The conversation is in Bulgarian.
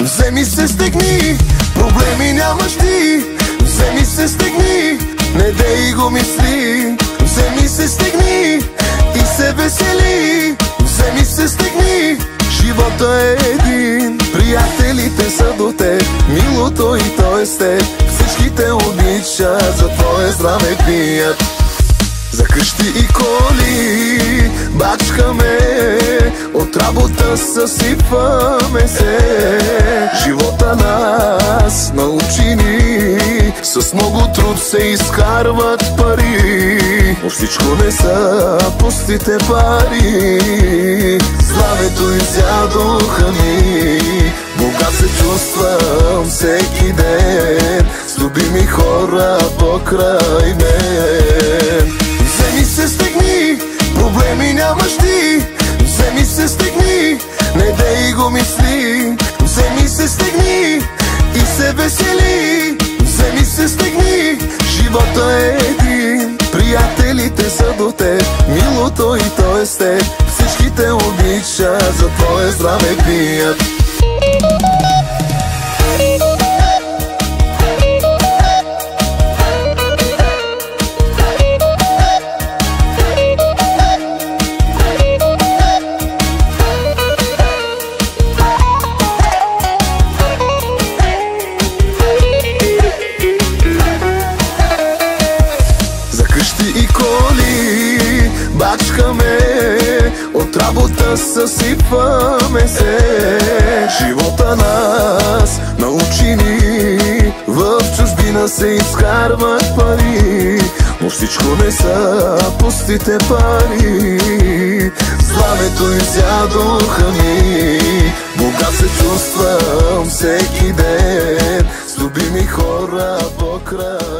Вземи се, стегни, проблеми нямаш ти. Вземи се, стегни, не дей го мисли. Вземи се, стегни и се весели. Вземи се, стегни, живота е един. Приятелите са до теб, милото и то е с теб. Всички те обичат, за твое здраве пият. За къщи и коли бачкаме, от работа съсипваме се. Живота нас научи ни, с много труд се изкарват пари, но всичко не са пустите пари. Славето изядоха ми, богат се чувствам всеки ден, с любими хора покрай мен. Вземи се, стегни, проблеми нямаш ти. Вземи се, стегни, не дей го мисли. Вземи се, стегни и се весели. Вземи се, стегни, живота е един. Приятелите са до теб, милото и то е с теб. Всички те обичат, за твое здраве пият. И коли бачкаме, от работа съсипваме се. Живота нас научи ни, в чужбина се изкарват пари, но всичко не са пустите пари. Славето изядоха ми, богат се чувствам всеки ден, с любими хора покрай